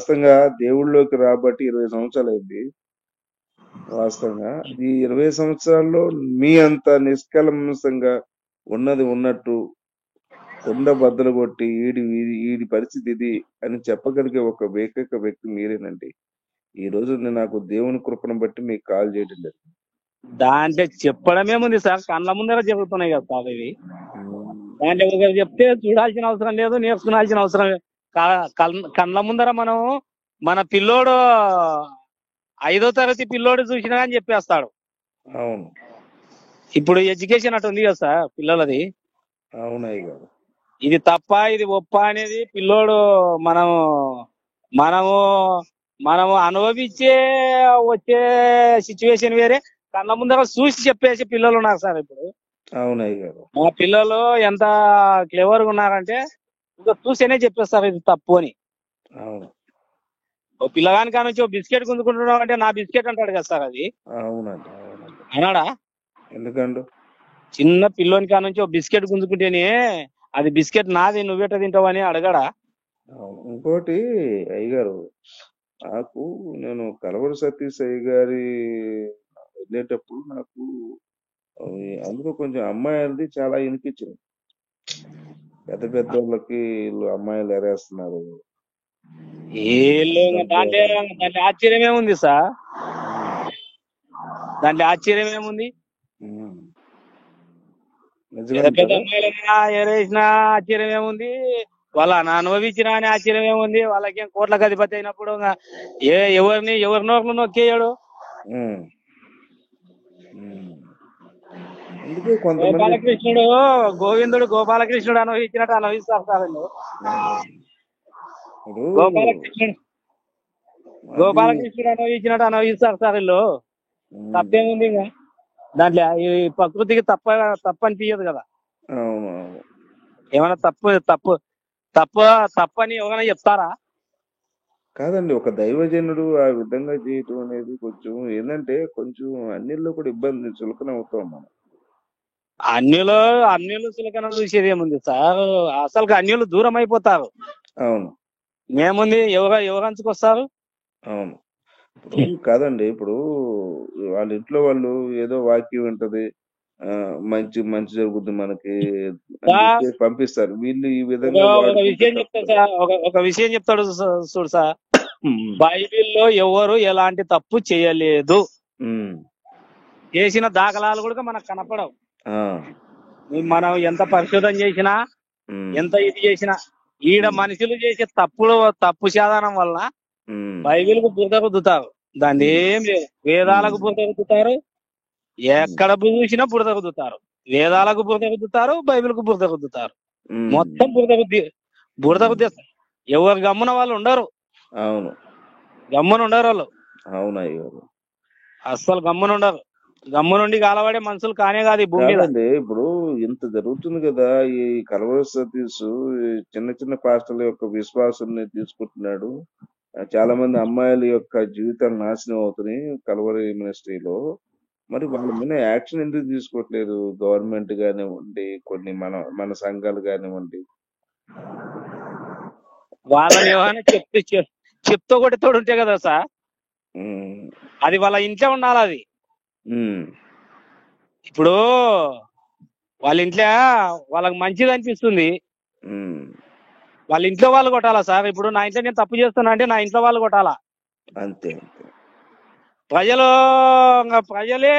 వాస్తవంగా దేవుళ్ళలోకి రాబట్టి 20 సంవత్సరాలు అయింది. వాస్తవంగా ఈ 20 సంవత్సరాల్లో మీ అంత నిష్కల్మషంగా ఉన్నది ఉన్నట్టు కుండ బద్దలు కొట్టి ఈడి పరిస్థితి ఇది అని చెప్పగలిగే ఒక ఏకైక వ్యక్తి మీరేనండి. ఈ రోజు నాకు దేవుని కృపను బట్టి మీకు కాల్ చేయడం జరిగింది. దాంట్లో చెప్పడమేముంది సార్, కళ్ళ ముందర జరుగుతున్నాయి కదా సార్ ఇవి. దాంట్లో ఒకరు చెప్తే చూడాల్సిన అవసరం లేదు, నేర్చుకునాల్సిన అవసరం లేదు. కళ్ళ ముందర మనం మన పిల్లోడు 5వ తరగతి పిల్లోడు చూసినా అని చెప్పేస్తాడు. అవును, ఇప్పుడు ఎడ్యుకేషన్ అటు ఉంది కదా సార్ పిల్లలది. అవునయ్య గారు. ఇది తప్ప ఇది ఒప్ప అనేది పిల్లోడు మనము మనము మనము అనుభవించే వచ్చే సిచ్యువేషన్ వేరే, కళ్ళ ముందర చూసి చెప్పేసి పిల్లలు ఉన్నారు సార్ ఇప్పుడు. అవునయ్య గారు. మా పిల్లలు ఎంత క్లెవర్ గా ఉన్నారంటే ఇంకా చూసేనే చెప్పేస్తారు ఇది తప్పు అని. అవును, ఓ పిల్లగాని కానుంచి ఓ బిస్కెట్ గుంజుకుంటున్నావు అంటే నా బిస్కెట్ అంటాడు కదా సార్. అది అవునండి, అవునండి. అన్నాడా? ఎందుకండు చిన్న పిల్లోని కానుంచి ఓ బిస్కెట్ గుంజుకుంటేనే అది బిస్కెట్ నాది నువ్వెట తింటావు అని అడగడా? ఇంకోటి అయ్యగారు, నాకు నేను కలవరి సతీష్ అయ్య గారి వెళ్ళేటప్పుడు నాకు అందులో కొంచెం అమ్మాయిలది చాలా వినిపించింది. పెద్ద పెద్ద వాళ్ళకి వీళ్ళు అమ్మాయిలు ఎరేస్తున్నారు. దాంట్లో ఆశ్చర్యమేముంది సార్? దాంట్లో ఆశ్చర్యమేముంది? పెద్ద పెద్ద అమ్మాయిలైనా ఎరేసిన ఆశ్చర్యమేముంది? వాళ్ళ అనుభవించిన అని ఆశ్చర్యమేముంది? వాళ్ళకేం కోట్లకు అధిపతి అయినప్పుడు ఎవరినోర్లు నొక్కేయడు. గోపాలకృష్ణుడు గోవిందుడు గోపాలకృష్ణుడు అనుభవించినట్టు అనుభవిస్తారు సార్. గోపాలకృష్ణుడు అనుభవించినట్టు అనుభవిస్తారు సార్ వీళ్ళు. తప్పేముంది ఇంకా దాంట్లో? ఈ ప్రకృతికి తప్పనిపించదు కదా. ఏమైనా తప్పని ఎవరైనా చెప్తారా? కాదండి, ఒక దైవజనుడు ఆ విధంగా చేయటం అనేది కొంచెం ఏంటంటే కొంచెం అన్నిల్లో కూడా ఇబ్బంది చులకన అవుతాం మనం. అన్యులు చులకన చూసేది ఏముంది సార్? అసలు అన్యులు దూరం అయిపోతారు. అవును, ఏముంది ఎవరంచుకొస్తారు? అవును. ఇప్పుడు కాదండి, ఇప్పుడు వాళ్ళ ఇంట్లో వాళ్ళు ఏదో వాక్యం ఉంటది, మంచి మంచి జరుగుద్ది మనకి పంపిస్తారు. వీళ్ళు ఈ విధంగా ఒక విషయం చెప్తాడు చూడు సార్. బైబిల్లో ఎవరు ఎలాంటి తప్పు చేయలేదు, చేసిన దాఖలాలు కూడా మనకు కనపడవు. మనం ఎంత పరిశోధన చేసినా ఎంత ఇది చేసినా ఈడ మనుషులు చేసే తప్పు శాతం వల్ల బైబిల్కు బురద రుద్దుతారు. దాన్ని ఏం లేదు. వేదాలకు బురద రుద్దుతారు, ఎక్కడ చూసినా బురద రుద్దుతారు. వేదాలకు బురద రుద్దుతారు, బైబిల్కు బురద రుద్దుతారు. మొత్తం బురద రుద్దేస్తారు. ఎవరు గమ్మున వాళ్ళు ఉండరు. అవును, గమ్మున ఉండరు వాళ్ళు. అవునయ్యో, అస్సలు గమ్మున ఉండరు. గమ్మునుండి కాలవాడే మనుషులు కానే కాదు ఈ భూమి మీద. ఇప్పుడు ఇంత జరుగుతుంది కదా, ఈ కలవరి సతీష్ చిన్న చిన్న పాస్టర్ల యొక్క విశ్వాసాన్ని తీసుకుంటున్నాడు. చాలా మంది అమ్మాయిల యొక్క జీవితాలు నాశనం అవుతున్నాయి కలవరి మినిస్ట్రీలో. మరి వాళ్ళ మీద యాక్షన్ ఎందుకు తీసుకోవట్లేదు గవర్నమెంట్ కానివ్వండి, కొన్ని మన సంఘాలు కానివ్వండి? వాళ్ళని ఏమైనా చెప్తూ కొట్టి తోడు ఉంటే కదా సార్, అది వాళ్ళ ఇంట్లో ఉండాలి. అది ఇప్పుడు వాళ్ళ ఇంట్లో వాళ్ళకి మంచిది అనిపిస్తుంది, వాళ్ళ ఇంట్లో వాళ్ళు కొట్టాలా సార్? ఇప్పుడు నా ఇంట్లో నేను తప్పు చేస్తున్నా అంటే నా ఇంట్లో వాళ్ళు కొట్టాలా? అంతే. ప్రజలే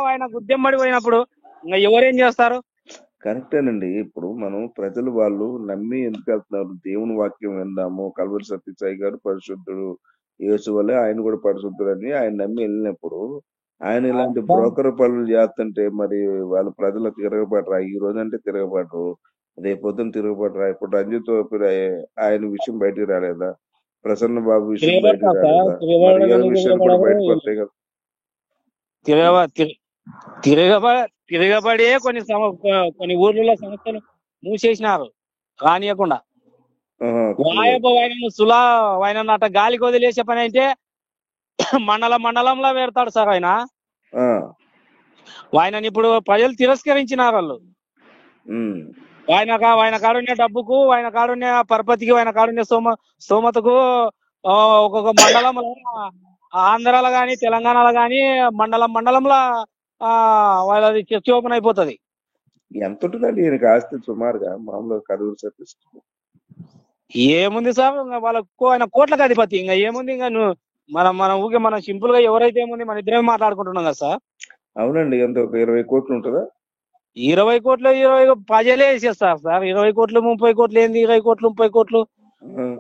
ఆయన గుద్దెమ్మడి పోయినప్పుడు ఇంకా ఎవరేం చేస్తారు? కరెక్టేనండి. ఇప్పుడు మనం ప్రజలు వాళ్ళు నమ్మి ఎందుకు వెళ్తున్నారు? దేవుని వాక్యం విందాము, కలవరి సత్యసాయి గారు పరిశుద్ధుడు, యేసు వల్లే ఆయన కూడా పరిశుద్ధుడు అని ఆయన నమ్మి వెళ్ళినప్పుడు ఆయన ఇలాంటి బ్రోకర్ పనులు చేస్తుంటే మరి వాళ్ళ ప్రజలు తిరగబడరా? ఈ రోజు అంటే తిరగబడరు, రేపొద్దున తిరగబడరా? ఇప్పుడు రంజిత్ ఆయన విషయం బయటికి రాలేదా? ప్రసన్న బాబు విషయం బయటికి రాలేదా? విషయాలు కూడా బయటకు వస్తాయి కదా. తిరగబడే కొన్ని ఊర్లలో సంస్థలు మూసేసినారు రానియకుండా. ఆయన అట గాలికి వదిలేసే పని అయితే మండలంలో పెడతాడు సార్ ఆయన. ఆయనని ఇప్పుడు ప్రజలు తిరస్కరించినారు వాళ్ళు. ఆయన కాడున్న డబ్బుకు, ఆయన కాడున్న పరపతికి, ఆయన కాడున్న స్తోమతకు ఒక్కొక్క మండలంలో ఆంధ్రాలో గాని తెలంగాణలో గాని మండలంలో వాళ్ళది చర్చి ఓపెన్ అయిపోతుంది. ఎంత ఉంటుందండి ఈయనకి ఆస్తి సుమారుగా మామూలుగా కరూరు సతీష్? ఏముంది సార్, వాళ్ళకు ఆయన కోట్లకు అధిపతి. ఇంకా ఏముంది, ఇంకా మనం ఊకే మనం సింపుల్ గా ఎవరైతే ఏముంది మన ఇద్దరే మాట్లాడుకుంటున్నాం కదా సార్. అవునండి, ఎంత ఒక 20 కోట్లు ఉంటుందా? 20 కోట్లు 20 ప్రజలే వేసేస్తారు సార్. 20 కోట్లు 30 కోట్లు ఏంది, 20 కోట్లు 30 కోట్లు.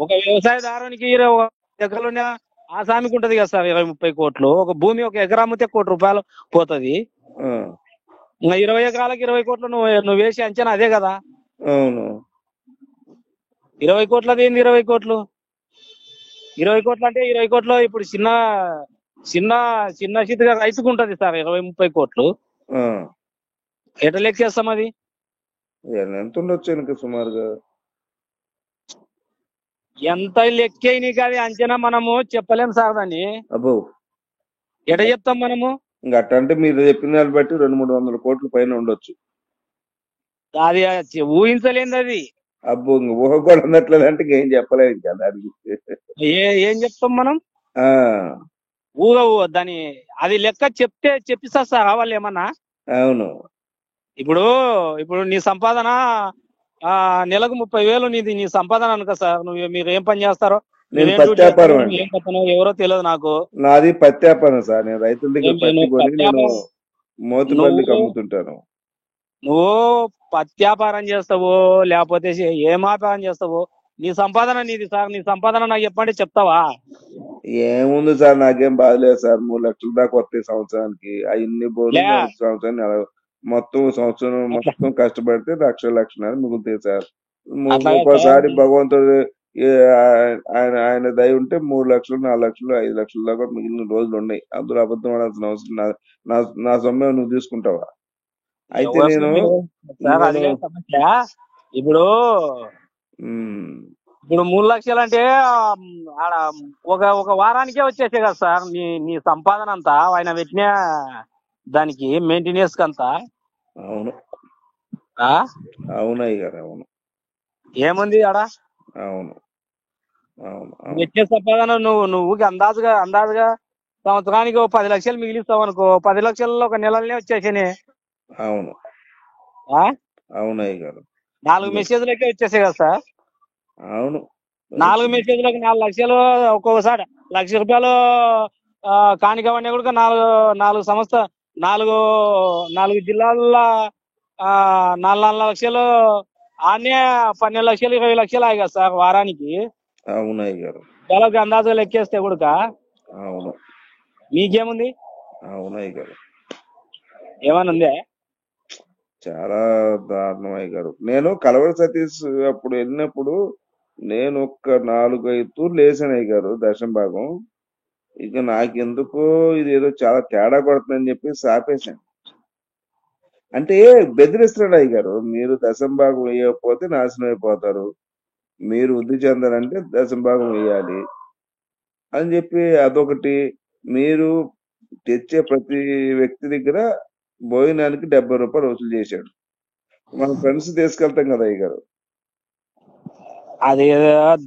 ఒక వ్యవసాయదారునికి 20 ఎకరాలున్న ఆసామికి ఉంటది కదా సార్ 20-30 కోట్లు. ఒక భూమి ఒక ఎకరా అమ్మితే ₹1 పోతుంది. ఇంకా 20 ఎకరాలకు 20 కోట్లు నువ్వు వేసి అంచనా అదే కదా. అవును, 20 కోట్లది ఏంది 20 కోట్లు? 20 కోట్లు అంటే 20 కోట్లు ఇప్పుడు చిన్న చిన్న చిన్న చితగా రైతుకు ఉంటది సార్ 20-30 కోట్లు. ఎట్లా లెక్కేస్తాం అది? ఎంత ఉండొచ్చు వెనక సుమారుగా? ఎంత లెక్కే కాదు అంచనా మనము చెప్పలేం సార్ దాన్ని. అబ్బో, ఎట చెప్తాం మనము? ఇంకా అట్ట అంటే మీరు చెప్పిన దాన్ని బట్టి 200-300 కోట్ల పైన ఉండొచ్చు. అది ఊహించలేంది అది. అబ్బో, ఇంక ఊహ కూడా ఉన్నట్లేదు అంటే ఏం చెప్పలేదు కదా అది. ఏం చెప్తాం మనం? ఊహ దాని అది లెక్క చెప్పిస్తా సార్ వాళ్ళు ఏమన్నా. అవును, ఇప్పుడు నీ సంపాదన నెలకు 30,000 నీ సంపాదన అనుకో సార్. మీరు ఏం పని చేస్తారో, నేను పత్తి వ్యాపారం అండి. ఏం పత్తనో ఎవరో తెలియదు నాకు. నాది పత్తి వ్యాపారం సార్. నేను రైతుల దగ్గర పత్తి కొని నేను మోతుబల్లికి అమ్ముతుంటాను. నువ్వు పత్తి వ్యాపారం చేస్తావు లేకపోతే ఏం వ్యాపారం చేస్తావు, నీ సంపాదన నీది సార్. నీ సంపాదన నాకు చెప్పండి, చెప్తావా? ఏముంది సార్, నాకేం బాధలేదు సార్. 3 లక్షల దాకా వస్తాయి సంవత్సరానికి. అన్ని బోర్లు సంవత్సరానికి మొత్తం సంవత్సరం మొత్తం కష్టపడితే 1,00,000-1,50,000 మిగులుతాయి సార్. ఒక్కోసారి భగవంతుడు ఆయన దయ ఉంటే 3 లక్షలు 4 లక్షలు 5 లక్షల దాకా మిగిలిన రోజులు ఉన్నాయి. అందులో అబద్ధం ఆడాల్సిన అవసరం నా సొమ్మే నువ్వు తీసుకుంటావా? అయితే నేను ఇప్పుడు 3 లక్షలు అంటే ఒక వారానికే వచ్చేసే కదా సార్ నీ సంపాదన అంతా ఆయన పెట్టిన దానికి మెయింటెనెన్స్ అంతా. అవును, అవునయ్య గారు, అవును. ఏముంది ఆడ? అవును, వచ్చే సంపాదన నువ్వు అందాజుగా సంవత్సరానికి 10 లక్షలు మిగిలిస్తావు అనుకో, 10 లక్షల్లో ఒక నెలలనే వచ్చేసానే. అవును, అవునయ్య గారు. 4 మెసేజ్లకే వచ్చేసాయి కదా సార్. అవును, 4 మెసేజ్లకు 4 లక్షలు, ఒక్కొక్కసారి ₹1,00,000 కానికవన్నీ కూడా 4 జిల్లాల్లో 4 లక్షలు ఆనే 12 లక్షలు 20 లక్షలు అయ్యి కదా సార్ వారానికి. అవునయ్య గారు. నెలకు అందాజుగా లెక్కేస్తే కూడా. అవును, మీకేముంది? అవునయ్య గారు. ఏమన్నా ఉందే? చాలా దారుణమయ్య గారు. నేను కలవర సతీష్ అప్పుడు వెళ్ళినప్పుడు నేను ఒక 4-5 తూర్లు వేసానయ్య గారు దర్శన భాగం. ఇక నాకెందుకో ఇది ఏదో చాలా తేడా కొడుతుందని చెప్పి ఆపేశాను. అంటే బెదిరిస్తున్నాడు అయ్య గారు, మీరు దశంభాగం వేయకపోతే నాశనం అయిపోతారు, మీరు వృద్ధి చెందాలంటే దశంభాగం వేయాలి అని చెప్పి అదొకటి. మీరు తెచ్చే ప్రతి వ్యక్తి దగ్గర భోజనానికి ₹70 వసూలు చేశాడు. మన ఫ్రెండ్స్ తీసుకెళ్తాం కదా అయ్య గారు, అది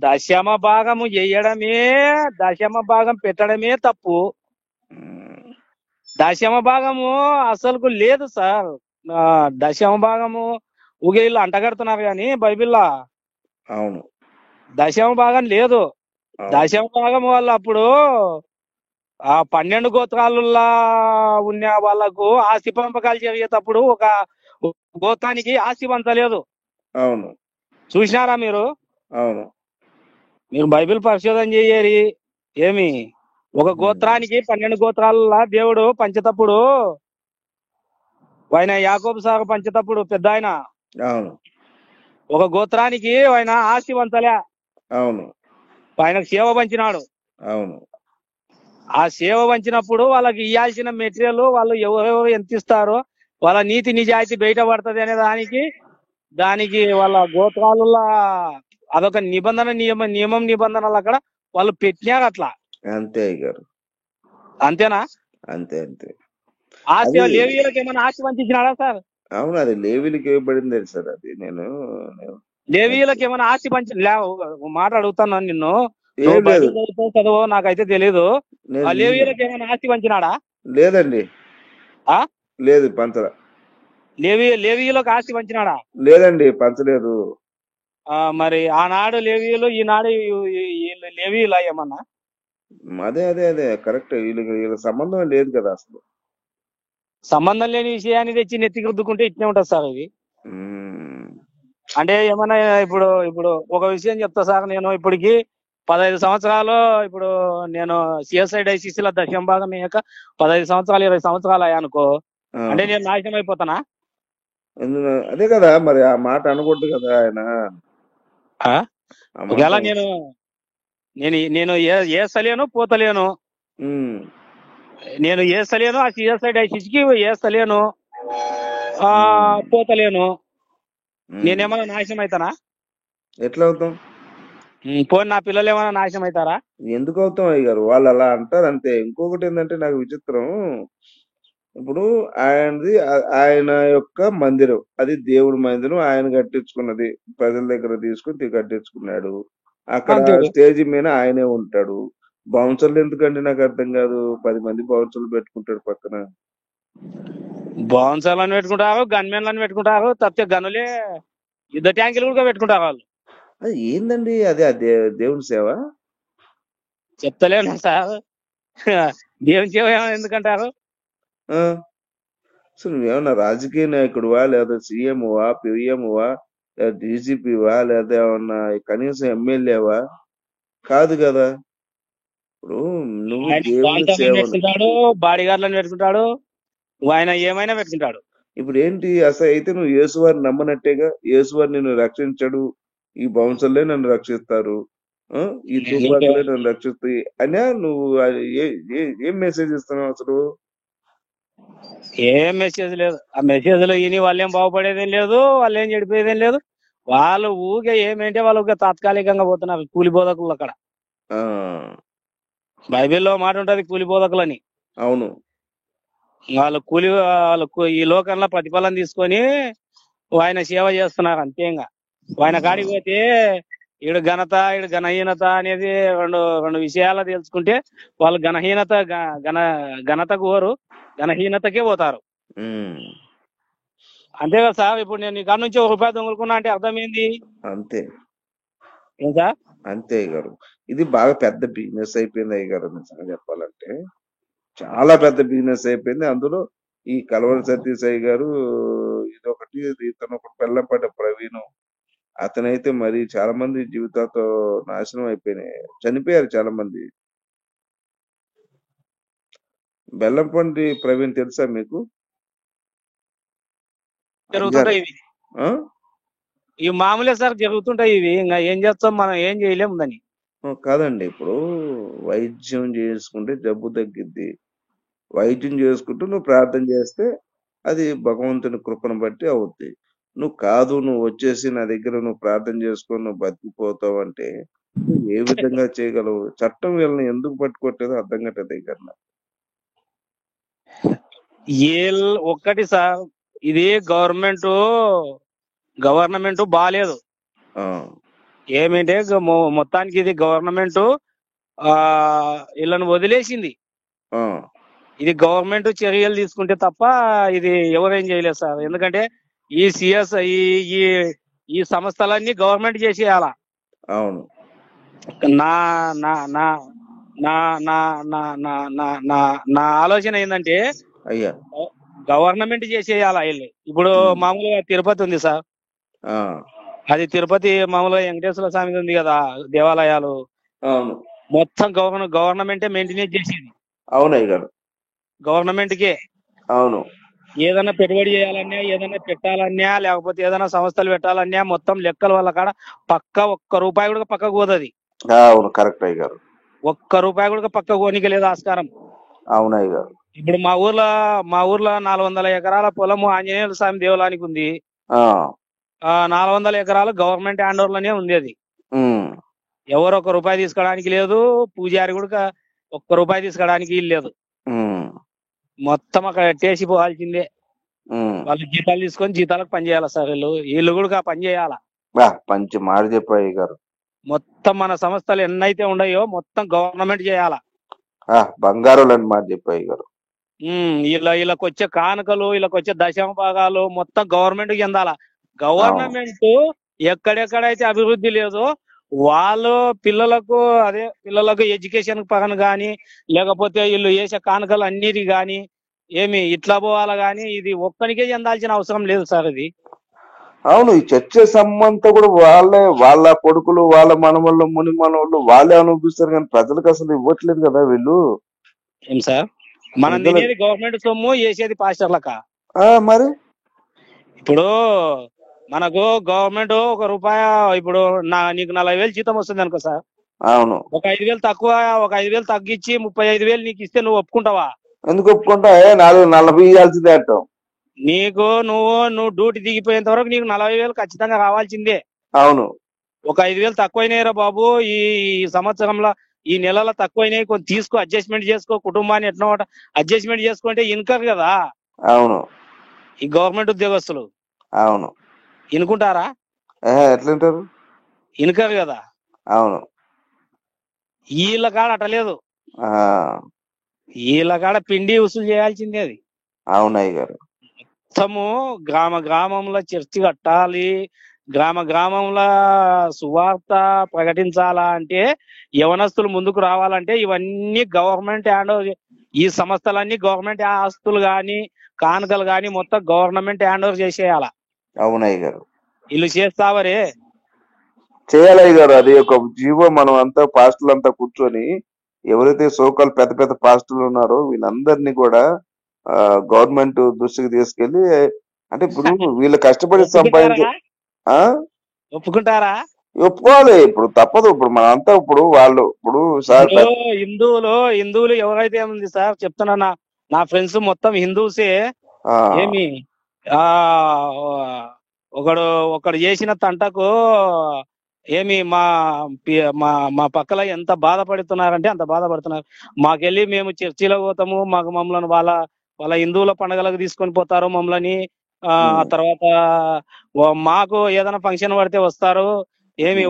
దశమ భాగము చేయడమే, దశమ భాగం పెట్టడమే తప్పు. దశమ భాగము అసలుకు లేదు సార్. దశమ భాగము ఊగేళ్ళు అంటగడుతున్నారు కానీ బైబిల్లో. అవును, దశమ భాగం లేదు. దశమ భాగం వల్ల అప్పుడు 12 గోత్రాలలో ఉన్న వాళ్ళకు ఆస్తి పంపకాలు జరిగేటప్పుడు ఒక గోత్రానికి ఆస్తి పంచలేదు. అవును, చూసినారా మీరు? అవును, మీరు బైబిల్ పరిశోధన చేయరి. ఏమి ఒక గోత్రానికి 12 గోత్రాలలో దేవుడు పంచేటప్పుడు, ఆయన యాకోబు సాగు పంచేటప్పుడు పెద్ద ఆయన ఒక గోత్రానికి ఆయన ఆస్తి పంచలే. అవును, ఆయనకు సేవ పంచినాడు. అవును, ఆ సేవ పంచినప్పుడు వాళ్ళకి ఇవ్వాల్సిన మెటీరియల్ వాళ్ళు ఎవరెవరు ఎంత ఇస్తారో వాళ్ళ నీతి నిజాయితీ బయటపడుతుంది అనే దానికి వాళ్ళ గోత్రాలలో అదొక నిబంధనలు అక్కడ వాళ్ళు పెట్టినారు అట్లా. అంతే గారు. అంతేనా? అంతే అంతే. ఆస్తి లేవీయులకు ఏమైనా ఆస్తి పంచినాడా సార్? అవును, అది లేవీలకు ఇవ్వబడింది సార్. అది నేను లేవీయులకు ఏమైనా ఆస్తి మాట అడుగుతాను నిన్ను. ఏం నువ్వు లేదు. బైబిల్ చదువు నాకైతే తెలీదు. నేను లేవీయులకు ఏమైనా ఆస్తి పంచినాడా? లేదండి, లేదు పంచరా. లేవీయులకు ఆస్తి పంచినాడా? లేదండి, పంచలేదు. మరి ఆనాడు లేవీయులు, ఈనాడు లేవీయులా ఏమన్నా? అదే అదే అదే కరెక్ట్. వీళ్ళ సంబంధం లేదు కదా అసలు. సంబంధం లేని విషయాన్ని తెచ్చి నెత్తికి రుద్దుకుంటే ఇట్నే ఉంటుంది సార్ ఇది. అంటే ఏమన్నా ఇప్పుడు ఇప్పుడు ఒక విషయం చెప్తా సార్. నేను ఇప్పటికి 15 సంవత్సరాలు, ఇప్పుడు నేను సిఎస్ఐ డైసిసిలో దశం భాగం అయ్యాక 15 సంవత్సరాలు 20 సంవత్సరాలు అయ్యానుకో, అంటే నేను నాశనం అయిపోతానా? అదే కదా మరి, ఆ మాట అనకూడదు కదా ఆయన. ఒకవేళ నేను నేను నేను ఏస్తలేను, పోతలేను. నేను ఏస్తలేను, ఆ సిఎస్ఐ డైసిస్కి ఏస్తలేను, పోతలేను. నేనేమన్నా నాశనం అవుతానా? ఎట్లా అవుతాం? పోనీ నా పిల్లలు ఏమైనా నాశనం అవుతారా? ఎందుకు అవుతాం అయ్య గారు, వాళ్ళు అలా అంటారు అంతే. ఇంకొకటి ఏంటంటే నాకు విచిత్రం, ఇప్పుడు ఆయన యొక్క మందిరం, అది దేవుడి మందిరం, ఆయన కట్టించుకున్నది, ప్రజల దగ్గర తీసుకుని కట్టించుకున్నాడు. అక్కడ స్టేజ్ మీద ఆయనే ఉంటాడు. బౌన్సర్లు ఎందుకండి నాకు అర్థం కాదు. 10 మంది బౌన్సర్లు పెట్టుకుంటాడు పక్కన. బౌన్సర్లను పెట్టుకుంటారు, గన్మెన్లను పెట్టుకుంటారు, తప్పితే గనులే యుద్ధ ట్యాంకులు కూడా పెట్టుకుంటారు వాళ్ళు. అది ఏందండి, అదే దేవుని సేవ? చెప్తలేను సార్. దేవుని సేవ ఎందుకంటారు? అసలు నువ్వేమన్నా రాజకీయ నాయకుడువా, లేదా సీఎంవా, పిఎంవా, లేదా డీజీపీవా, లేదా ఏమన్నా కనీసం ఎమ్మెల్యేవా? కాదు కదా. ఇప్పుడు నువ్వు దేవుని సేవ పెట్టుకుంటాడు, బాడీ గార్డ్లను పెట్టుకుంటాడు, ఆయన ఏమైనా పెట్టుకుంటాడు. ఇప్పుడు ఏంటి అసలు అయితే నువ్వు యేసువారిని నమ్మనట్టేగా. యేసువారు నిన్ను రక్షించడు, ఈ బౌన్సర్లే నన్ను రక్షిస్తారు, ఈ తుపాకులే నన్ను రక్షిస్తాయి అనే నువ్వు ఏం మెసేజ్ ఇస్తున్నావు అసలు? ఏం మెసేజ్ లేదు. ఆ మెసేజ్ లో ఇని వాళ్ళు ఏం బాగుపడేదేం లేదు, వాళ్ళు ఏం చెడిపోయేదేం లేదు. వాళ్ళు ఊగే ఏమేంటే వాళ్ళు తాత్కాలికంగా పోతున్నారు కూలి బోధకులు. అక్కడ బైబిల్లో మాట ఉంటది, కూలి బోధకులని. అవును. వాళ్ళు ఈ లోకంలో ప్రతిఫలం తీసుకొని ఆయన సేవ చేస్తున్నారు అంతే. ఇంకా ఆయన కాడికి పోతే ఈడు ఘనత, ఈడు ఘనహీనత అనేది రెండు విషయాలు తెలుసుకుంటే వాళ్ళు ఘనతకు పోరు, ఘనహీనతకే పోతారు. అంతే కదా సార్. ఇప్పుడు నేను ఇక్కడ నుంచి ₹1 దొంగలుకున్నా అంటే అర్థం ఏంది? అంతే ఏం సార్? అంతే గారు. ఇది బాగా పెద్ద బిజినెస్ అయిపోయింది అయ్య గారు. నిజంగా చెప్పాలంటే చాలా పెద్ద బిజినెస్ అయిపోయింది. అందులో ఈ కలవరి సతీష్ అయ్య గారు ఇదొకటి, ఇతను ఒక బెల్లంపడ్డ ప్రవీణ్, అతనైతే మరి చాలా మంది జీవితాలతో నాశనం అయిపోయినాయి, చనిపోయారు చాలా మంది. బెల్లంపండి ప్రవీణ్ తెలుసా మీకు? జరుగుతుంటాయి ఇవి, ఇవి మామూలే సార్, జరుగుతుంటాయి ఇవి. ఇంకా ఏం చేస్తాం, మనం ఏం చేయలేము దాన్ని. కాదండి, ఇప్పుడు వైద్యం చేసుకుంటే జబ్బు తగ్గిద్ది. వైద్యం చేసుకుంటూ నువ్వు ప్రార్థన చేస్తే అది భగవంతుని కృపను బట్టి అవుద్ది. నువ్వు కాదు, నువ్వు వచ్చేసి నా దగ్గర నువ్వు ప్రార్థన చేసుకొని నువ్వు బతికిపోతావు అంటే నువ్వు ఏ విధంగా చేయగలవు? చట్టం వీళ్ళని ఎందుకు పట్టుకోవట్లేదు అర్థం కట్టదు దగ్గర. ఒక్కటి సార్, ఇది గవర్నమెంట్ బాలేదు. ఏమంటే మొత్తానికి ఇది గవర్నమెంట్ వీళ్ళని వదిలేసింది. ఇది గవర్నమెంట్ చర్యలు తీసుకుంటే తప్ప ఇది ఎవరేం చేయలేదు సార్. ఎందుకంటే ఈ ఈ సంస్థలన్నీ గవర్నమెంట్ చేసేయాల. అవును. నా నా నా నా నా నా నా నా నా ఆలోచన ఏంటంటే అయ్యా, గవర్నమెంట్ చేసేయాల వీళ్ళు. ఇప్పుడు మామూలుగా తిరుపతి ఉంది సార్, అది తిరుపతి మామూలుగా వెంకటేశ్వర స్వామి ఉంది కదా దేవాలయాలు, మొత్తం గవర్నమెంటే మెయింటెనెన్స్ చేసేది. అవునయ్య గారు, గవర్నమెంట్ కే. అవును. ఏదైనా పెట్టుబడి చేయాలన్నా, ఏదైనా పెట్టాలన్నా, లేకపోతే ఏదైనా సంస్థలు పెట్టాలన్నా మొత్తం లెక్కల వల్ల కాడ ₹1 కూడా పక్కకు పోతుంది. అవును, కరెక్ట్ అయ్య గారు. ₹1 కూడా పక్కకు పోనీకి లేదు ఆస్కారం. అవునయ్య గారు. ఇప్పుడు మా ఊర్లో 400 ఎకరాల పొలము ఆంజనేయుల స్వామి దేవాలయానికి ఉంది. 400 ఎకరాలు గవర్నమెంట్ హ్యాండ్ ఓవర్ లోనే ఉంది. అది ఎవరు ₹1 తీసుకోవడానికి లేదు, పూజారి కూడా ₹1 తీసుకోవడానికి లేదు. మొత్తం అక్కడ ఎట్టేసి పోవాల్సిందే. వాళ్ళు జీతాలు తీసుకొని జీతాలకు పని చేయాలి సార్. వీళ్ళు కూడా పని చేయాలా. మంచి మాట చెప్పాయి గారు. మొత్తం మన సంస్థలు ఎన్నైతే ఉన్నాయో మొత్తం గవర్నమెంట్ చేయాలా. బంగారం అని మాట చెప్పాయి గారు. వీళ్ళకి వచ్చే కానుకలు, వీళ్ళకి వచ్చే దశమ భాగాలు మొత్తం గవర్నమెంట్ కి చెందాలా. గవర్నమెంట్ ఎక్కడెక్కడైతే అభివృద్ధి లేదో వాళ్ళు పిల్లలకు ఎడ్యుకేషన్ పరంగా కానీ, లేకపోతే వీళ్ళు వేసే కానుకలు అన్నిటి కానీ ఏమి ఇట్లా పోవాలా కానీ ఇది ఒక్కనికే చెందాల్సిన అవసరం లేదు సార్. ఇది అవును, ఈ చర్చ సంబంధంతో కూడా వాళ్ళ కొడుకులు, వాళ్ళ మనవళ్ళు, ముని మనవళ్ళు వాళ్ళే అనుభవిస్తారు, కానీ ప్రజలకు అసలు ఇవ్వట్లేదు కదా వీళ్ళు. ఏం సార్, మనం తినేది గవర్నమెంట్ సొమ్ము, వేసేది పాస్టర్లక. మరి ఇప్పుడు మనకు గవర్నమెంట్ ₹1 ఇప్పుడు నీకు 40,000 జీతం వస్తుంది అనుకో సార్. అవును, ఒక 5,000 తక్కువ, ఒక 5,000 తగ్గించి 35,000 నీకు ఇస్తే నువ్వు ఒప్పుకుంటావా? ఎందుకు ఒప్పుకుంటా? 40 ఇవ్వాల్సిందే అంటావు. నువ్వు డ్యూటీ దిగిపోయేంత వరకు నీకు 40,000 ఖచ్చితంగా రావాల్సిందే. అవును, ఒక 5,000 తక్కువైనాయిరా బాబు, ఈ సంవత్సరంలో ఈ నెలలో తక్కువైనాయి, కొంచెం తీసుకో, అడ్జస్ట్మెంట్ చేసుకో, కుటుంబాన్ని ఎట్లా అడ్జస్ట్మెంట్ చేసుకుంటే ఇన్కర్ కదా. అవును, ఈ గవర్నమెంట్ ఉద్యోగస్తులు అవును ఇనుకుంటారా? ఎట్లుంటారు? ఇన్కర్ కదా. అవును, వీళ్ళ కాడ అట్టలేదు. వీళ్ళ కాడ పిండి వసూలు చేయాల్సిందే. అది అవునయ్య గారు. మొత్తము గ్రామంలో చర్చి కట్టాలి, గ్రామంలో సువార్త ప్రకటించాలా అంటే, యవనస్తులు ముందుకు రావాలంటే ఇవన్నీ గవర్నమెంట్ హ్యాండ్ ఓవర్, ఈ సంస్థలన్నీ గవర్నమెంట్ ఆస్తులు గాని, కానుకలు గాని మొత్తం గవర్నమెంట్ హ్యాండ్ ఓవర్ చేసేయాల. అవునయ్య గారు. వీళ్ళు చేస్తావరే చేయాలయ్య గారు. అది ఒక జీవో. మనం అంతా పాస్టర్లు అంతా కూర్చొని ఎవరైతే సోకాలు పెద్ద పెద్ద పాస్టర్లు ఉన్నారో వీళ్ళందరినీ కూడా గవర్నమెంట్ దృష్టికి తీసుకెళ్లి, అంటే ఇప్పుడు వీళ్ళు కష్టపడి సంపాదించి ఒప్పుకుంటారా? ఒప్పుకోవాలి. ఇప్పుడు తప్పదు. ఇప్పుడు మనంతా ఇప్పుడు వాళ్ళు ఇప్పుడు సార్ హిందువులు ఎవరైతే ఉంది సార్, చెప్తున్నా, నా ఫ్రెండ్స్ మొత్తం హిందూసే. ఏమి ఒకడు చేసిన తంటకు ఏమి మా పక్కల ఎంత బాధపడుతున్నారంటే అంత బాధపడుతున్నారు. మాకెళ్ళి మేము చర్చిలో పోతాము, మమ్మల్ని వాళ్ళ హిందువుల పండుగలకు తీసుకొని పోతారు మమ్మల్ని. ఆ తర్వాత మాకు ఏదైనా ఫంక్షన్ పడితే వస్తారు. ఏమి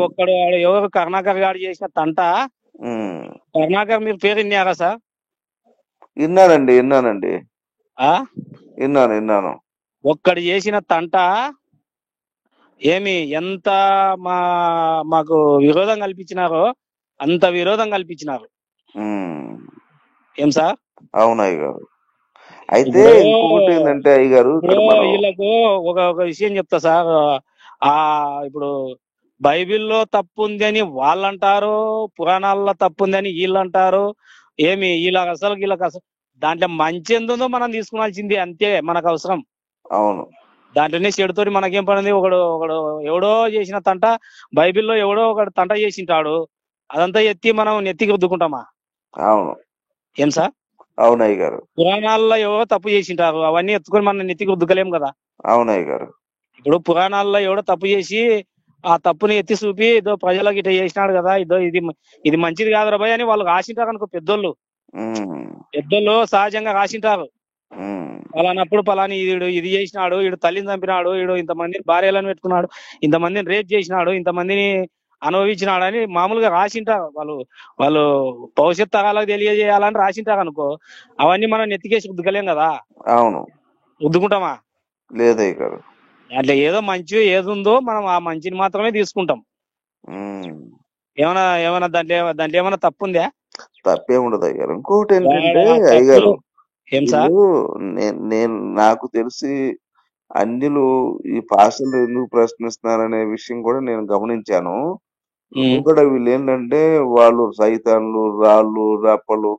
ఎవరు కరుణాకర్ గారు చేసిన తంట. కరుణాకర్ మీరు పేరు విన్నారా సార్? విన్నానండి. విన్నాను. ఒక్కడు చేసిన తంట ఏమి ఎంత మాకు విరోధం కల్పించినారో అంత విరోధం కల్పించినారు. ఏం సార్? అవునయ్య గారు. అయితే ఇంకొకటి ఏంటంటే అయ్య గారు, వీళ్ళకు ఒక విషయం చెప్తా సార్. ఇప్పుడు బైబిల్లో తప్పు ఉంది అని వాళ్ళంటారు, పురాణాల్లో తప్పు ఉంది అని వీళ్ళంటారు. ఏమి వీళ్ళకి అసలు దాంట్లో మంచి ఎందుందో మనం తీసుకోవాల్సింది అంతే, మనకు అవసరం. అవును, దాంట్లోనే చెడుతోటి మనకేం పడింది? ఒకడు ఎవడో చేసిన తంట, బైబిల్లో ఎవడో ఒకడు తంట చేసింటాడు, అదంతా ఎత్తి మనం నెత్తికి రుద్దుకుంటామా? అవును. ఏం సార్? అవునయ్య గారు. పురాణాల్లో ఎవరో తప్పు చేసింటారు, అవన్నీ ఎత్తుకొని మనం నెత్తికి రుద్దుకోలేం కదా. అవునయ్య గారు. ఇప్పుడు పురాణాల్లో ఎవడో తప్పు చేసి ఆ తప్పుని ఎత్తి చూపి ఇదో ప్రజలకు ఇట్లా చేసినాడు కదా, ఇది మంచిది కాదు రాబాయ్ అని వాళ్ళు రాసింటారు అనుకో. పెద్దోళ్ళు సహజంగా రాసింటారు. పలానప్పుడు పలాని ఇది చేసినాడు, వీడు తల్లిని చంపినాడు, వీడు ఇంతమందిని భార్యలను పెట్టుకున్నాడు, ఇంతమందిని రేప్ చేసినాడు, ఇంతమందిని అనుభవించినాడు అని మామూలుగా రాసింటారు. వాళ్ళు భవిష్యత్ తరాలకు తెలియజేయాలని రాసింటారు అనుకో. అవన్నీ మనం నెత్తికేసి ఉద్దుకలేం కదా. అవును, ఉద్దుకుంటామా? లేదయ్య గారు. అట్లా ఏదో మంచి ఏది ఉందో మనం ఆ మంచిని మాత్రమే తీసుకుంటాం. ఏమైనా దాంట్లో ఏమైనా తప్పు ఉందా? తప్పే ఉండదు అయ్యారు. ఇంకొకటి ఏంటంటే అయ్యగారు, నేను నాకు తెలిసి అన్యులు ఈ భాషలు ఎందుకు ప్రశ్నిస్తున్నారనే విషయం కూడా నేను గమనించాను. కూడా వీళ్ళు ఏంటంటే వాళ్ళు సైతాన్లు, రాళ్ళు, రప్పలు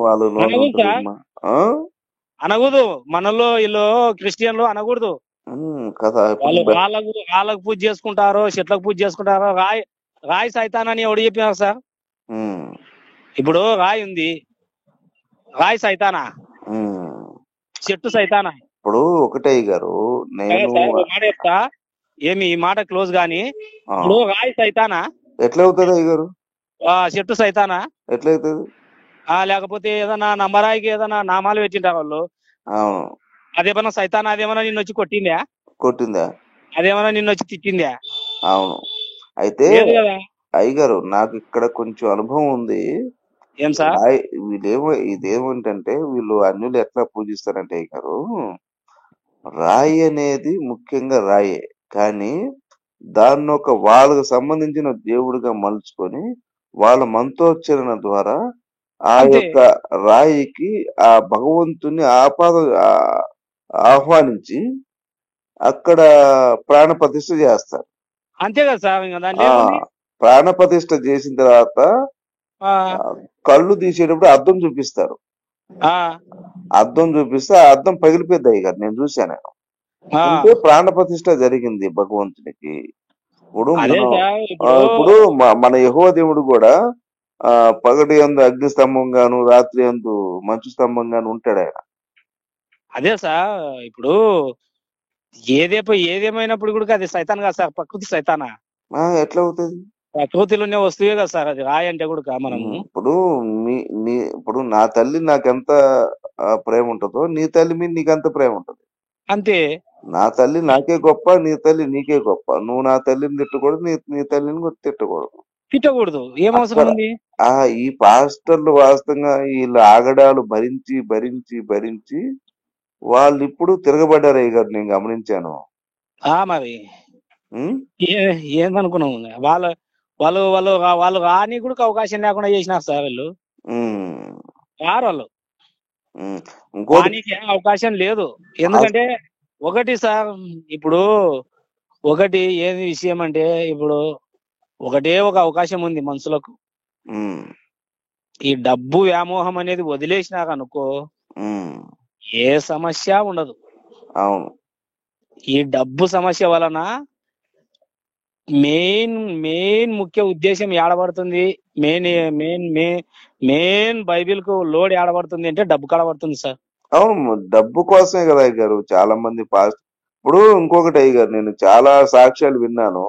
వాళ్ళు అనకూడదు. మనలో వీళ్ళు క్రిస్టియన్లు అనకూడదు కదా. వాళ్ళకు పూజ చేసుకుంటారు, చెట్లకు పూజ చేసుకుంటారు. రాయి సైతాన్ అని ఎవడు చెప్పినారు సార్? ఇప్పుడు రాయి ఉంది, రాయి సైతానా? చెట్టు సైతానా? ఇప్పుడు ఒకటే గారు, నేను మాట చెప్తా, ఏమి ఈ మాట క్లోజ్ గాని. ఇప్పుడు రాయి సైతానా? ఎట్లవుతుంది అయ్యారు? చెట్టు సైతానా? ఎట్లవుతుంది? లేకపోతే ఏదైనా నమ్మరాయికి ఏదైనా నామాలు పెట్టింటారు వాళ్ళు, అదేమన్నా సైతాన్? అదేమన్నా నిన్ను వచ్చి కొట్టిందా? అదేమన్నా నిన్ను వచ్చి తిట్టిందా? అవును. అయితే అయ్యగారు నాకు ఇక్కడ కొంచెం అనుభవం ఉంది. ఏం సార్? ఇదేమంటే వీళ్ళు అన్యులు ఎట్లా పూజిస్తారంటే అయ్యగారు, రాయి అనేది ముఖ్యంగా రాయే, కానీ దాన్ని ఒక వాళ్ళకు సంబంధించిన దేవుడిగా మలుచుకొని వాళ్ళ మంత్రోచ్చరణ ద్వారా ఆ అంతే యొక్క రాయికి ఆ భగవంతుని ఆహ్వానించి అక్కడ ప్రాణ ప్రతిష్ఠ చేస్తారు. అంతే కదా సార్, ఇంకా దాంట్లో ఆ ఏముంది? ప్రాణ ప్రతిష్ఠ చేసిన తర్వాత ఆ, కళ్ళు తీసేటప్పుడు అద్దం చూపిస్తారు. ఆ, అద్దం చూపిస్తే ఆ అద్దం పగిలిపోద్ది అయ్యారు, నేను చూశాను. ఆ. అంటే ప్రాణ ప్రతిష్ఠ జరిగింది భగవంతునికి. ఇప్పుడు అదే మనం సార్ ఇప్పుడు ఇప్పుడు మన యెహోవా దేవుడు కూడా పగటి యందు అగ్ని స్తంభం గాను రాత్రి యందు మంచు స్తంభం గాను ఉంటాడు ఆయన. అదే సార్ ఇప్పుడు ఏదేమైనప్పుడు కూడా అది సైతాన్ కాదు సార్, ప్రకృతి సైతానా. ఎట్లా అవుతుంది? ప్రకృతిలోనే వస్తువే కదా సార్ అది, రాయి అంటే కూడా మనము. ఇప్పుడు ఇప్పుడు నా తల్లి నాకెంత ప్రేమ ఉంటుందో నీ తల్లి మీద నీకెంత ప్రేమ ఉంటది. అంతే. నా తల్లి నాకే గొప్ప, నీ తల్లి నీకే గొప్ప. నువ్వు నా తల్లిని తిట్టకూడదు, నీ తల్లిని కూడా తిట్టకూడదు. తిట్టకూడదు, ఏం అవసరం అక్కడ ఉంది? ఈ పాస్టర్లు వాస్తవంగా వీళ్ళ ఆగడాలు భరించి భరించి భరించి వాళ్ళు ఇప్పుడు తిరగబడ్డారు అయ్యారు, నేను గమనించాను. మరి ఏందనుకున్నావు? వాళ్ళు వాళ్ళు వాళ్ళు వాళ్ళు రాని కూడా అవకాశం లేకుండా చేసినారు సార్ వీళ్ళు. రారు వాళ్ళు, రానికి ఏం అవకాశం లేదు. ఎందుకంటే ఒకటి సార్, ఇప్పుడు ఒకటి ఏది విషయం అంటే, ఇప్పుడు ఒకటే ఒక అవకాశం ఉంది మనుషులకు. ఈ డబ్బు వ్యామోహం అనేది వదిలేసినారనుకో ఏ సమస్య ఉండదు. అవును. ఈ డబ్బు సమస్య వలన మెయిన్ ముఖ్య ఉద్దేశం ఏడబడుతుంది, మెయిన్ బైబిల్ కు లోడ్ ఏడబడుతుంది అంటే డబ్బు కాడబడుతుంది సార్. అవును, డబ్బు కోసమే కదా అయ్యారు చాలా మంది పాస్ట్. ఇప్పుడు ఇంకొకటి అయ్యారు, నేను చాలా సాక్ష్యాలు విన్నాను.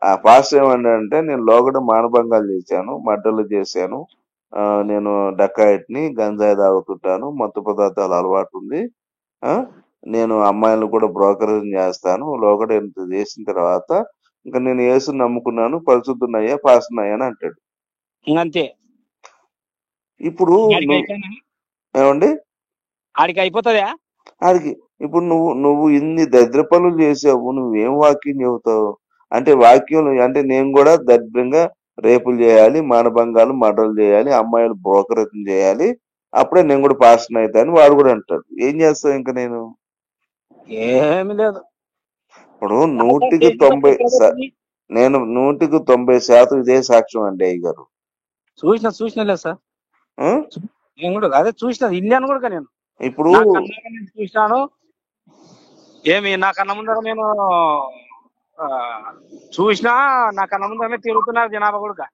ఆ పాస్ట్ ఏమన్నాడంటే, నేను లోగడ మానభంగాలు చేశాను, మడ్డలు చేశాను, నేను డకాయిట్ని, గంజాయి తాగుతుంటాను, మత్తు పదార్థాలు అలవాటు ఉంది, నేను అమ్మాయిలను కూడా బ్రోకరేజ్ చేస్తాను, లోగడ ఎంత చేసిన తర్వాత ఇంకా నేను యేసుని నమ్ముకున్నాను, పరిశుద్ధున్నయ్యా, పాస్తున్నాయ్యా అని అంటాడు. అంతే. ఇప్పుడు ఏమండి ఆడికి అయిపోతుందా? ఆడికి ఇప్పుడు నువ్వు ఇన్ని దరిద్ర పనులు చేసావు, నువ్వేం వాక్యం చెబుతావు? అంటే వాక్యం అంటే నేను కూడా దరిద్రంగా రేపులు చేయాలి, మానభంగాలు మర్డర్లు చేయాలి, అమ్మాయిలు బ్రోకరేజ్ చేయాలి, అప్పుడే నేను కూడా పాస్టర్ అవుతాను వాడు కూడా అంటాడు. ఏం చేస్తావు ఇంకా? నేను ఏమి లేదు. ఇప్పుడు 100% ఇదే సాక్ష్యం అండి అయ్యగారు. చూసినా సార్, నేను కూడా అదే చూసిన, ఇల్లాను కూడా నేను. ఇప్పుడు చూసినాను, ఏమి నా కన్న ముందర నేను చూసినా, నా కన్న ముందరనే తిరుగుతున్నారు జనాభా కూడా.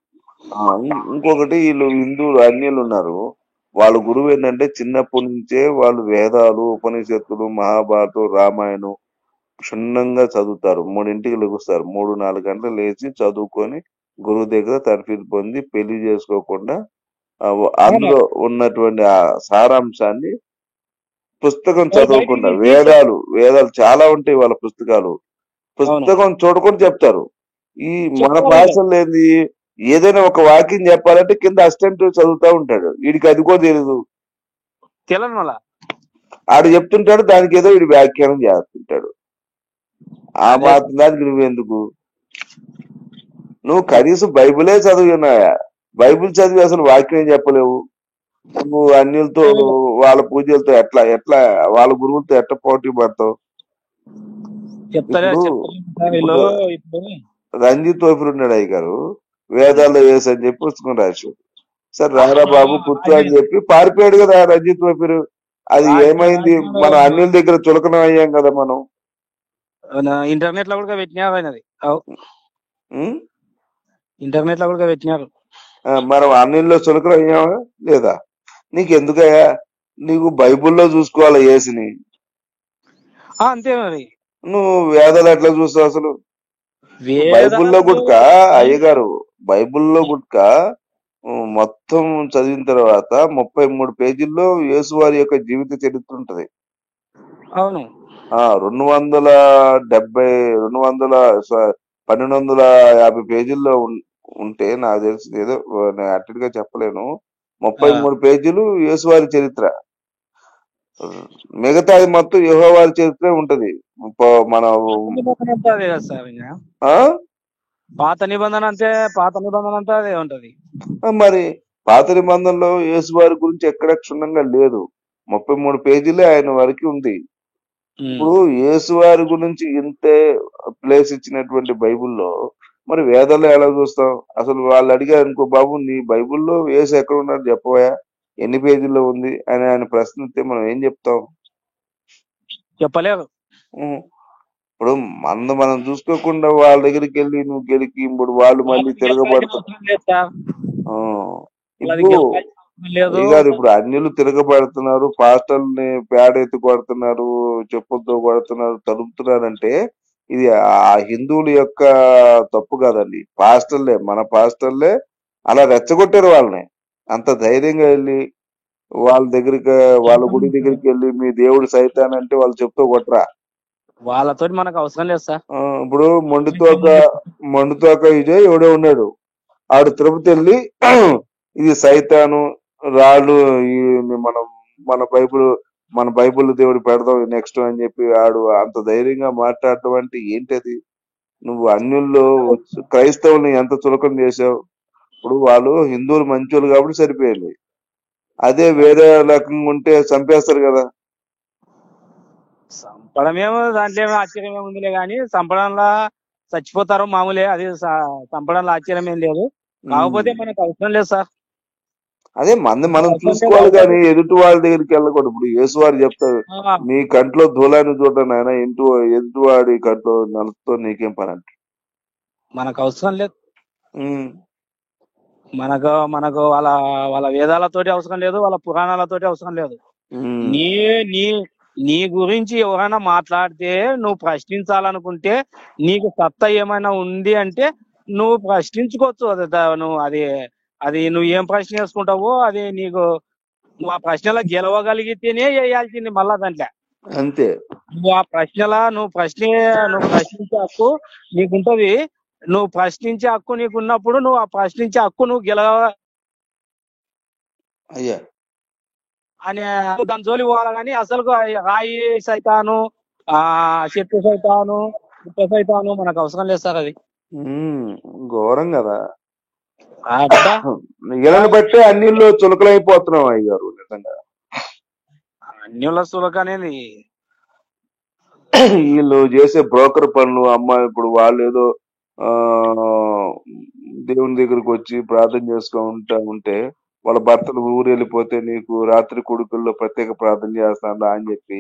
ఇంకొకటి, వీళ్ళు హిందువులు అన్యులు ఉన్నారు, వాళ్ళ గురువు ఏంటంటే చిన్నప్పటి నుంచే వాళ్ళు వేదాలు, ఉపనిషత్తులు, మహాభారతం, రామాయణం క్షుణ్ణంగా చదువుతారు. 3ంటికి లెగుస్తారు, 3-4 గంటలు లేచి చదువుకొని గురువు దగ్గర తర్ఫీదు పొంది పెళ్లి చేసుకోకుండా అందులో ఉన్నటువంటి ఆ సారాంశాన్ని పుస్తకం చదవకుండా, వేదాలు చాలా ఉంటాయి వాళ్ళ పుస్తకాలు, పుస్తకం చూడకుండా చెప్తారు. ఈ మన భాషలో ఏంది, ఏదైనా ఒక వాక్యం చెప్పాలంటే కింద అసిస్టెంట్ చదువుతా ఉంటాడు, వీడికి అది కూడా తెలియదు. ఆడు చెప్తుంటాడు, దానికి ఏదో వీడి వ్యాఖ్యానం చేస్తుంటాడు. ఆ మాత్రం దానికి నువ్వెందుకు? నువ్వు కనీసం బైబిలే చదివినాయా? బైబిల్ చదివి అసలు వాక్యం చెప్పలేవు. నువ్వు అన్యులతో, వాళ్ళ పూజలతో ఎట్లా వాళ్ళ గురువులతో ఎట్లా పోటీ పడతావు? రంజిత్ తోఫిర్ ఉన్నాడు అయ్యగారు, వేదాల్లో వేసి అని చెప్పి పుస్తకం రాశాడు. సరే రారా బాబు పుత్తు అని చెప్పి పారిపోయాడు కదా రంజిత్ తోఫిర్. అది ఏమైంది? మన అన్యుల దగ్గర చులకనం అయ్యాం కదా మనం. ఇంటర్నెట్ లో కూడా పెట్టినారు, ఇంటర్నెట్ లో కూడా పెట్టినారు. మనం అన్నిల్లో చులకనం అయ్యామా లేదా? నీకెందుకయ్యా? నీకు బైబుల్లో చూసుకోవాలి యేసుని. అంతే మరి. నువ్వు వేదాలు ఎట్లా చూస్తావు అసలు? బైబుల్లో గుట్క అయ్యగారు, బైబుల్లో గుట్క మొత్తం చదివిన తర్వాత 33 పేజీల్లో యేసువారి యొక్క జీవిత చరిత్ర ఉంటది. అవును. 1250 పేజీల్లో ఉంటే నాకు తెలిసి ఏదో నేను అట్టుగా చెప్పలేను. 33 పేజీలు యేసువారి చరిత్ర, మిగతాది మొత్తం యెహోవారి చరిత్ర ఉంటది. మన పాత నిబంధన అంతే, పాత నిబంధన అంతా అదే ఉంటది. మరి పాత నిబంధనలో యేసువారి గురించి ఎక్కడ క్షుణ్ణంగా లేదు. 33 పేజీలే ఆయన వరకు ఉంది. ఇప్పుడు యేసువారి గురించి ఇంతే ప్లేస్ ఇచ్చినటువంటి బైబిల్లో మరి వేదాల్లో ఎలా చూస్తాం? అసలు వాళ్ళు అడిగారు అనుకో, బాబు నీ బైబిల్లో యేసు ఎక్కడ ఉన్నాడు చెప్పవా, ఎన్ని పేజీల్లో ఉంది అని ఆయన ప్రశ్నిస్తే మనం ఏం చెప్తాం? చెప్పలేరు. ఇప్పుడు మనం చూసుకోకుండా వాళ్ళ దగ్గరికి వెళ్ళి నువ్వు గెలికి ఇప్పుడు వాళ్ళు మళ్ళీ తిరగబడతారు. ఇప్పుడు అన్యులు తిరగబడుతున్నారు, పాస్టర్ని పేడెత్తి కొడుతున్నారు, చెప్పులతో కొడుతున్నారు, తరుముతున్నారంటే ఇది ఆ హిందువుల యొక్క తప్పు కాదండి. మన పాస్టర్లే అలా రెచ్చగొట్టారు వాళ్ళని. అంత ధైర్యంగా వెళ్ళి వాళ్ళ దగ్గరికి, వాళ్ళ గుడి దగ్గరికి వెళ్ళి మీ దేవుడు సైతాన్ అంటే వాళ్ళు చెప్తూ కొట్టరా? వాళ్ళతో మనకు అవసరం లేదు సార్. ఇప్పుడు మొండితోక విజయ్ ఎవడో ఉన్నాడు, ఆడు తిరుపతి వెళ్ళి ఇది సైతాను రాళ్ళు మనం మన బైబుల్ దేవుడు పెడదాం నెక్స్ట్ అని చెప్పి ఆడు అంత ధైర్యంగా మాట్లాడటం అంటే ఏంటది? నువ్వు అన్యుల్లో క్రైస్తవుల్ని ఎంత చులకం చేసావు. ఇప్పుడు వాళ్ళు హిందువులు మంచోళ్ళు కాబట్టి సరిపోయింది, అదే వేరే రకంగా ఉంటే చంపేస్తారు కదా. చంపడమేమో దాంట్లో ఏమో ఆశ్చర్యం ఏముందిలే కానీ, చంపడంలో చచ్చిపోతారు మామూలే, అది చంపడంలో ఆశ్చర్యం ఏం లేదు. కాకపోతే మనకు అవసరం లేదు సార్. అదే మనం చూసుకోవాలి కానీ ఎదుటి వాళ్ళ దగ్గరికి వెళ్ళకూడదు. ఇప్పుడు యేసువారు చెప్తారు, నీ కంట్లో ధూళాన్ని చూడటం ఆయన ఎదుటివాడి కంట్లో నలుపుతో నీకేం పని అంటే. మనకు అవసరం లేదు. మనకు వాళ్ళ వేదాలతోటి అవసరం లేదు, వాళ్ళ పురాణాలతోటి అవసరం లేదు. నీ గురించి ఎవరైనా మాట్లాడితే నువ్వు ప్రశ్నించాలనుకుంటే, నీకు సత్తా ఏమైనా ఉంది అంటే నువ్వు ప్రశ్నించుకోవచ్చు. అది నువ్వు ఏం ప్రశ్న వేసుకుంటావో అది నీకు, నువ్వు ఆ ప్రశ్నలో గెలవగలిగితేనే వేయాల్సింది మళ్ళా దాంట్లో. అంతే. నువ్వు ఆ ప్రశ్నలా నువ్వు ప్రశ్నించే హక్కు నీకుంటది. నువ్వు ప్రశ్నించే హక్కు నీకున్నప్పుడు నువ్వు ఆ ప్రశ్నించే హక్కు నువ్వు అయ్యా అని దాని జోలి పోవాలి. కానీ అసలు రాయి సైతాను, చెట్టు సైతాను, పుట్ట సైతాను మనకు అవసరం లేదు సార్. అది ఘోరం కదా. వీళ్ళని బట్టి అన్నిళ్ళు చులకలైపోతున్నాం అయ్యారు. నిజంగా అన్యుల చులక అనేది వీళ్ళు చేసే బ్రోకర్ పనులు. ఇప్పుడు వాళ్ళు ఏదో దేవుని దగ్గరకు వచ్చి ప్రార్థన చేసుకుంటా ఉంటే వాళ్ళ భర్తలు ఊరు వెళ్ళిపోతే నీకు రాత్రి కొడుకుల్లో ప్రత్యేక ప్రార్థన చేస్తాను అని చెప్పి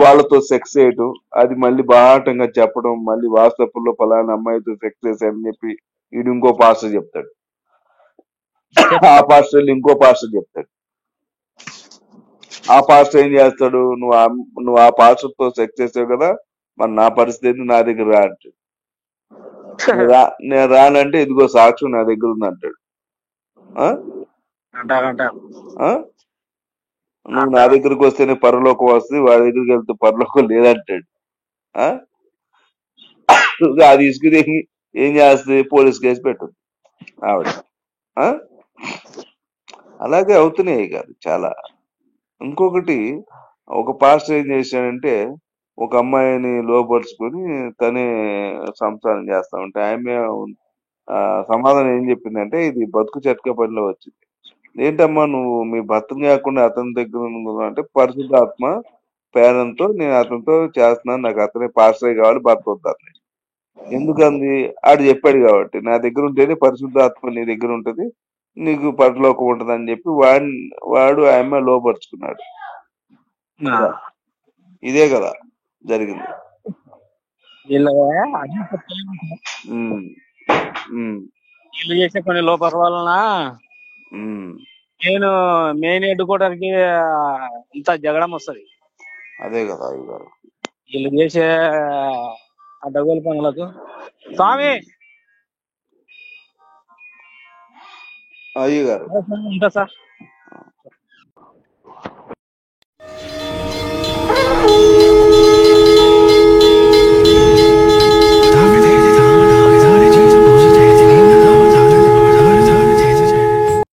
వాళ్ళతో సెక్స్ చేయటం, అది మళ్ళీ బాహాటంగా చెప్పడం, మళ్ళీ వాట్సాప్లో పలానా అమ్మాయితో సెక్స్ చేశానని చెప్పి వీడు ఇంకో పాస్టర్ చెప్తాడు, ఆ పాస్టర్ ఇంకో పాస్టర్ చెప్తాడు. ఆ పాస్టర్ ఏం చేస్తాడు, నువ్వు ఆ పాస్టర్తో సెక్స్ చేసావు కదా, మరి నా పరిస్థితి నా దగ్గర రా అంటాడు. నేను రానంటే ఇదిగో సాక్ష్యం నా దగ్గర ఉంది అంటాడు. నువ్వు నా దగ్గరకు వస్తేనే పరలోకం వస్తుంది, వాడి దగ్గరికి వెళ్తే పరలోకం లేదంటాడు. అది తీసుకుని ఏం చేస్తుంది, పోలీస్ కేసు పెట్టదు ఆవిడ. అలాగే అవుతున్నాయి కాదు చాలా. ఇంకొకటి, ఒక పాస్టర్ ఏం చేశాడంటే ఒక అమ్మాయిని లోపరుచుకొని తనే సంసారం చేస్తా ఉంటే ఆమె సమాధానం ఏం చెప్పిందంటే, ఇది బతుకు చట్కా పనిలో వచ్చింది. ఏంటమ్మా నువ్వు మీ భర్తను కాకుండా అతని దగ్గర అంటే, పరిశుద్ధ ఆత్మ పేరంతో నేను అతనితో చేస్తున్నాను, నాకు అతనే పాస్టర్ కావాలి, భర్త వద్దాన్ని. ఎందుకంది ఆడు చెప్పాడు కాబట్టి, నా దగ్గర ఉంటేనే పరిశుద్ధ ఆత్మ నీ దగ్గర ఉంటది, నీకు పరలోకం ఉంటది అని చెప్పి వాడు ఆమె లోపరుచుకున్నాడు. ఇదే కదా జరిగింది. వీళ్ళు చేసే కొన్ని లోపాల వలన మెయిన్ ఎడ్డుకోవడానికి ఇంత జగడం వస్తుంది. అదే కదా అయ్యగారు, వీళ్ళు చేసే అడ్డగోలు పనులకు. స్వామి అయ్యగారు ఉంటా సార్.